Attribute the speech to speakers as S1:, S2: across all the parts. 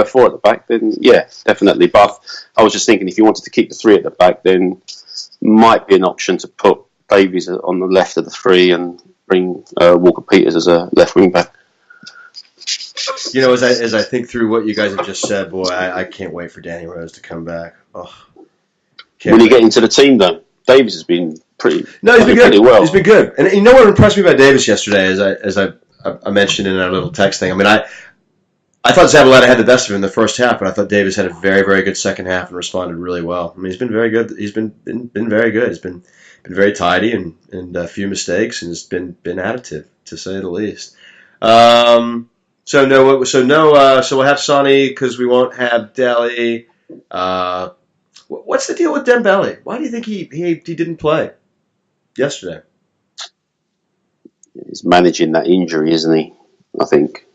S1: four at the back, then yeah, definitely. But I was just thinking, if you wanted to keep the three at the back, then might be an option to put Davies on the left of the three and bring Walker Peters as a left wing back.
S2: As I think through what you guys have just said, boy, I can't wait for Danny Rose to come back. Oh,
S1: when you get into the team, though, Davies has been pretty.
S2: No, he's been good.
S1: Pretty well.
S2: He's been good. And you know what impressed me about Davis yesterday, as I mentioned in our little text thing. I mean, I thought Zabaleta had the best of him in the first half, but I thought Davis had a very, very good second half and responded really well. I mean, he's been very good. He's been very good. He's been very tidy and a few mistakes, and it's been additive to say the least. So we'll have Sonny because we won't have Dele. What's the deal with Dembele? Why do you think he didn't play yesterday?
S1: He's managing that injury, isn't he? I think.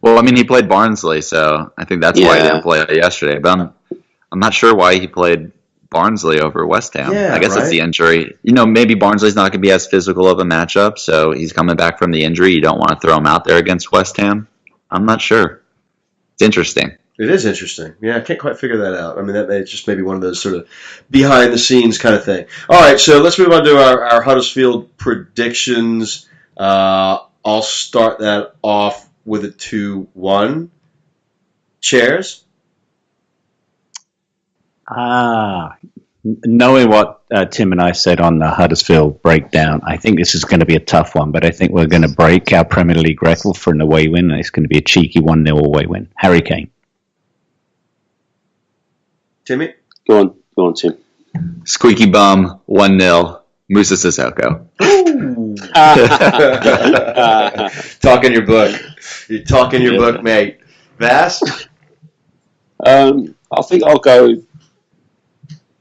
S3: Well, I mean, he played Barnsley, so I think that's why he didn't play yesterday. But I'm not sure why he played Barnsley over West Ham.
S2: Yeah,
S3: I guess it's the injury. Maybe Barnsley's not going to be as physical of a matchup, so he's coming back from the injury. You don't want to throw him out there against West Ham. I'm not sure. It's interesting.
S2: It is interesting. Yeah, I can't quite figure that out. I mean, that may just maybe one of those sort of behind-the-scenes kind of thing. All right, so let's move on to our Huddersfield predictions. I'll start that off with a 2-1. Chairs?
S4: Knowing what Tim and I said on the Huddersfield breakdown, I think this is going to be a tough one, but I think we're going to break our Premier League record for an away win, and it's going to be a cheeky 1-0 away win. Harry Kane.
S2: Timmy?
S1: Go on, Tim.
S3: Squeaky bum, 1-0, Musa Sissoko.
S2: Talk in your book. You talk in your book, mate. Vass?
S1: I think I'll go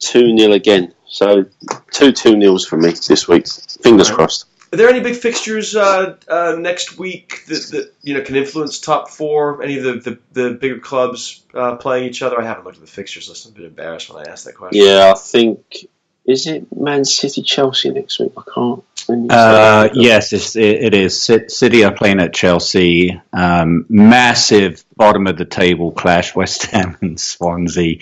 S1: 2-0 again. So 2-0s for me this week. Fingers crossed.
S2: Are there any big fixtures next week that can influence top four? Any of the bigger clubs playing each other? I haven't looked at the fixtures list. I'm a bit embarrassed when I asked that question.
S1: Yeah, I think is it Man City Chelsea next week? I can't.
S4: Yes, it is. City are playing at Chelsea. Massive bottom of the table clash. West Ham and Swansea.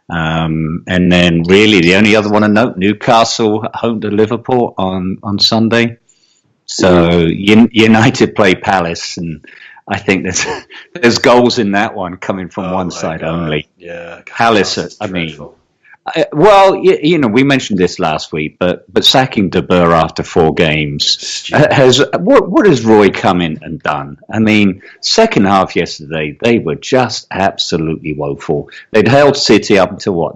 S4: And then really the only other one to note, Newcastle home to Liverpool on Sunday. So United play Palace, and I think there's goals in that one coming from one side God. Only.
S2: Yeah,
S4: Palace. I mean, we mentioned this last week, but sacking De Boer after 4 games what has Roy come in and done? I mean, second half yesterday they were just absolutely woeful. They'd held City up until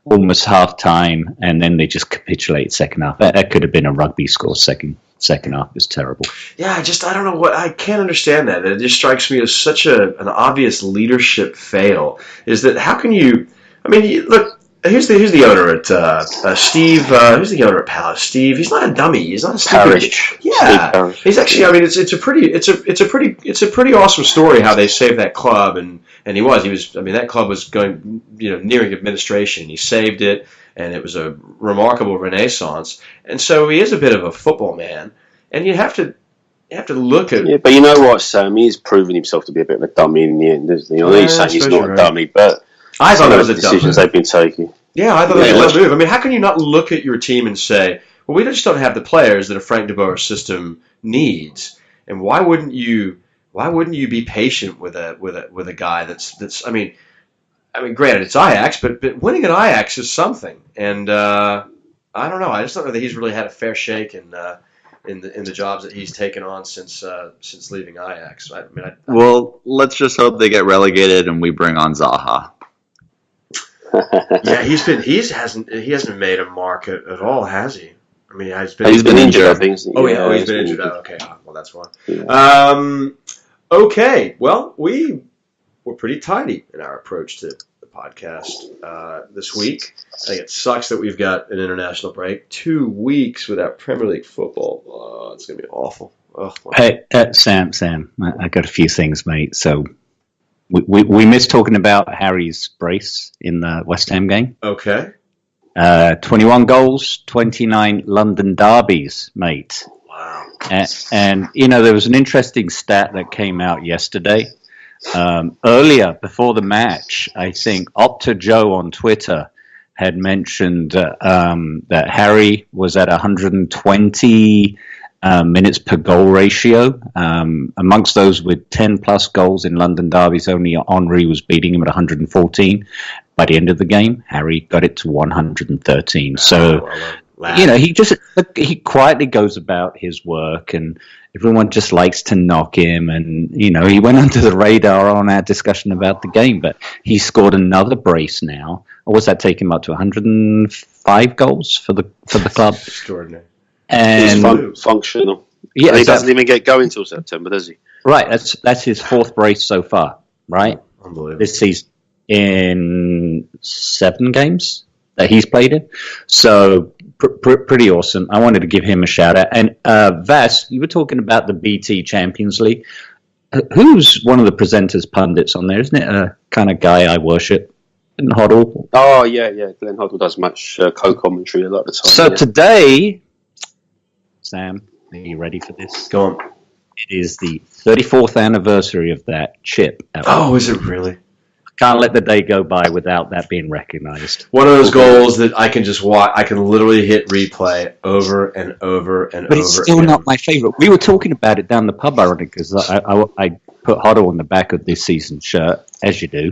S4: almost half time, and then they just capitulated second half. That could have been a rugby score. Second half was terrible.
S2: Yeah, I don't know I can't understand that. It just strikes me as such an obvious leadership fail. Is that how can you? I mean, look. Here's the owner at Steve. Who's the owner at Palace? Steve. He's not a dummy. He's not a stupid. Yeah, he's actually. I mean, it's a pretty awesome story how they saved that club, and he was. I mean, that club was going nearing administration. He saved it, and it was a remarkable renaissance. And so he is a bit of a football man, and you have to look at.
S1: Yeah, but you know what, Sam? He's proven himself to be a bit of a dummy in the end. He's saying he's not a dummy, but.
S2: I thought it was a
S1: decisions they've been taking.
S2: Yeah, I thought it was a dumb move. I mean, how can you not look at your team and say, well, we just don't have the players that a Frank de Boer system needs, and why wouldn't you be patient with a guy that's I mean, granted it's Ajax, but winning at Ajax is something, and I don't know. I just don't know that he's really had a fair shake in the jobs that he's taken on since leaving Ajax.
S3: Well, let's just hope they get relegated and we bring on Zaha.
S2: Yeah, he hasn't made a mark at all, has he? I mean,
S1: he's been injured. I think.
S2: He's been injured. Oh, okay, well that's why. Yeah. Okay, well we're pretty tidy in our approach to the podcast this week. I think it sucks that we've got an international break. 2 weeks without Premier League football. Oh, it's gonna be awful. Oh,
S4: hey, Sam, I got a few things, mate. So. We missed talking about Harry's brace in the West Ham game.
S2: Okay.
S4: 21 goals, 29 London derbies, mate.
S2: Wow.
S4: And there was an interesting stat that came out yesterday. Earlier, before the match, I think Opta Joe on Twitter had mentioned that Harry was at 120 minutes per goal ratio. Amongst those with 10 plus goals in London derbies, only Henry was beating him at 114. By the end of the game, Harry got it to 113. So, he quietly goes about his work, and everyone just likes to knock him. And, he went under the radar on our discussion about the game, but he scored another brace now. Or was that take him up to 105 goals for the club?
S2: Extraordinary.
S1: And he's functional. Yeah, and he doesn't even get going until September, does he?
S4: Right, that's his fourth brace so far, right?
S2: Unbelievable.
S4: This season in 7 games that he's played in. So pretty awesome. I wanted to give him a shout out. And Vas, you were talking about the BT Champions League. Who's one of the presenters, pundits on there? Isn't it a kind of guy I worship? Glenn Hoddle.
S1: Oh, yeah. Glenn Hoddle does much co-commentary a lot of the time.
S4: So today, Sam, are you ready for this?
S2: Go on.
S4: It is the 34th anniversary of that chip.
S2: Is it really?
S4: Can't let the day go by without that being recognized.
S2: One of those goals that I can just watch. I can literally hit replay over and over and over.
S4: But it's still not my favorite. We were talking about it down the pub, ironically, because I put Hoddle on the back of this season's shirt, as you do,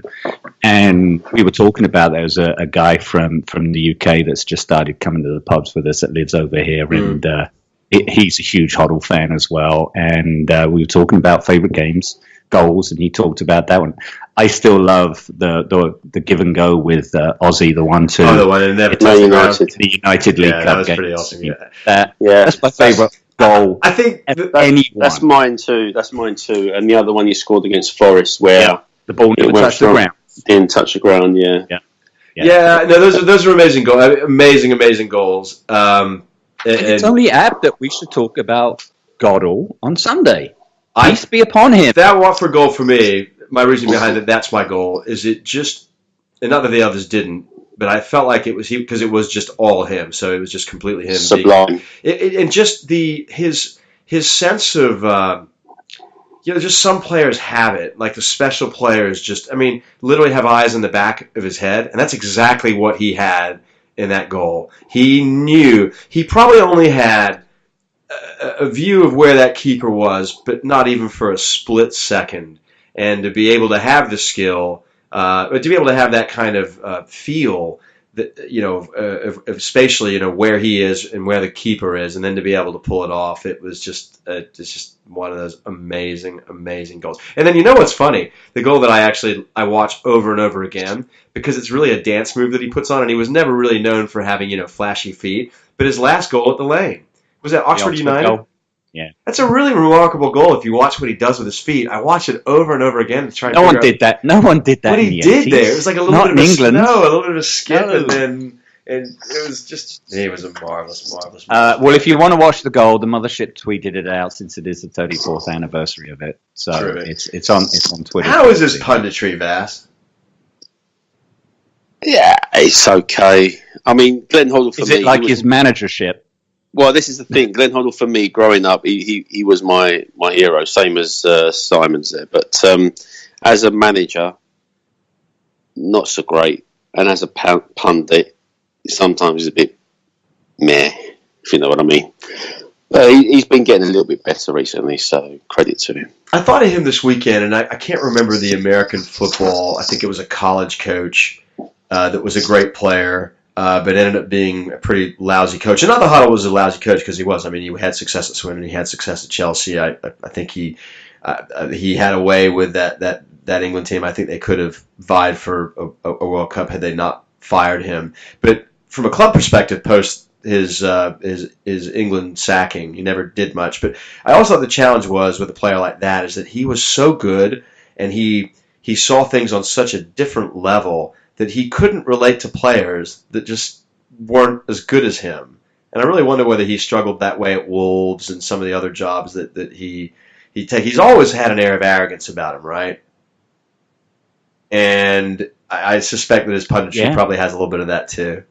S4: and we were talking about there's a guy from the UK that's just started coming to the pubs with us that lives over here, and he's a huge Hoddle fan as well. And we were talking about favorite goals, and he talked about that one. I still love the give and go with Aussie, the 1-2.
S2: Oh, the one in
S4: the United League Cup.
S2: That was
S4: game.
S2: pretty awesome.
S4: That's my favorite goal.
S2: I think
S1: that's mine too. And the other one you scored against Forest, where
S4: the ball didn't touch the ground.
S1: Didn't touch the ground.
S2: Yeah. No, those are amazing goals. Amazing goals. And
S4: it's only apt that we should talk about Goddle on Sunday. Peace be upon him.
S2: That Watford goal for me, my reason behind it, that's my goal, is it just, and not that the others didn't, but I felt like it was he, because it was just all him, so it was just completely him.
S1: Sublime.
S2: And just his sense of, just some players have it, like the special players just, literally have eyes in the back of his head, and that's exactly what he had in that goal. He knew, he probably only had a view of where that keeper was, but not even for a split second. And to be able to have the skill, to be able to have that kind of feel that of spatially, where he is and where the keeper is, and then to be able to pull it off, it's just one of those amazing goals. And then what's funny? The goal that I watch over and over again, because it's really a dance move that he puts on, and he was never really known for having flashy feet. But his last goal at the Lane. Was that Oxford United?
S4: Goal. Yeah.
S2: That's a really remarkable goal if you watch what he does with his feet. I watch it over and over again to try and
S4: No one did that.
S2: What he did there. It was like a little bit of a little bit of a skip, and it was just, it was a marvelous.
S4: Well, if you want to watch the goal, the mothership tweeted it out since it is the 34th anniversary of it. So it's on Twitter.
S2: How is this punditry, Vass?
S1: Yeah, it's okay. Glenn Hoddle for me.
S4: Is it like his managership?
S1: Well, this is the thing. Glenn Hoddle, for me, growing up, he was my hero, same as Simon's there. But as a manager, not so great. And as a pundit, sometimes he's a bit meh, if you know what I mean. But he's been getting a little bit better recently, so credit to him.
S2: I thought of him this weekend, and I can't remember the American football. I think it was a college coach that was a great player. But ended up being a pretty lousy coach. And not that Hoddle was a lousy coach, because he was. He had success at Swindon. He had success at Chelsea. I think he had a way with that England team. I think they could have vied for a World Cup had they not fired him. But from a club perspective, post his England sacking, he never did much. But I also thought the challenge was with a player like that is that he was so good, and he saw things on such a different level that he couldn't relate to players that just weren't as good as him. And I really wonder whether he struggled that way at Wolves and some of the other jobs that he he's always had an air of arrogance about him, right? And I suspect that his punditry probably has a little bit of that too.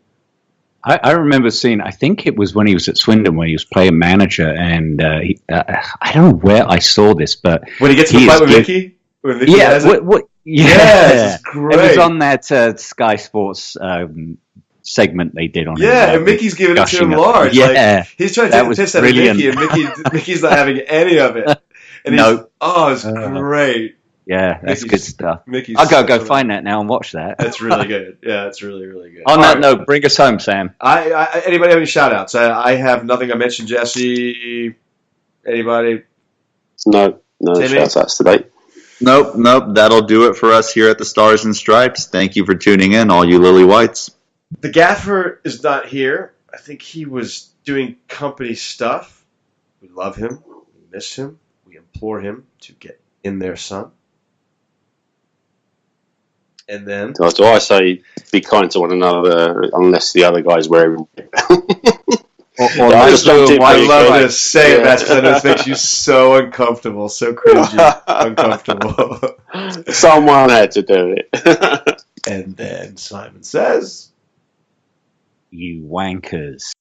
S4: I remember seeing, I think it was when he was at Swindon, when he was playing manager, and I don't know where I saw this, but
S2: when he gets to the fight with Mickey? When Mickey
S4: Yeah,
S2: has it?
S4: yeah,
S2: it's great.
S4: It was on that Sky Sports segment they did on.
S2: Yeah, and Mickey's giving it to him
S4: gushing
S2: large.
S4: Yeah,
S2: Like, he's trying to
S4: that
S2: take the
S4: was
S2: piss out
S4: brilliant.
S2: of Mickey, and Mickey's not having any of it. And
S4: No.
S2: it's great.
S4: yeah, that's good stuff.
S2: Mickey's
S4: I'll go
S2: so
S4: find that now and watch that.
S2: That's really good. Yeah, it's really, really good.
S4: On
S2: All
S4: that
S2: right.
S4: note, bring us home, Sam.
S2: Anybody have any shout outs? I have nothing. I mentioned Jesse. Anybody?
S1: No
S2: Timmy?
S1: shout outs today.
S3: Nope. That'll do it for us here at the Stars and Stripes. Thank you for tuning in, all you Lily Whites.
S2: The gaffer is not here. I think he was doing company stuff. We love him. We miss him. We implore him to get in there, son. And then...
S1: Do I say be kind to one another unless the other guy's wearing it? I just jumped in
S2: I
S1: pretty
S2: love
S1: quick.
S2: this. Say it, Matt, because I know this makes you so uncomfortable, so cringy, uncomfortable.
S1: Someone had to do it.
S2: And then Simon says...
S4: You wankers.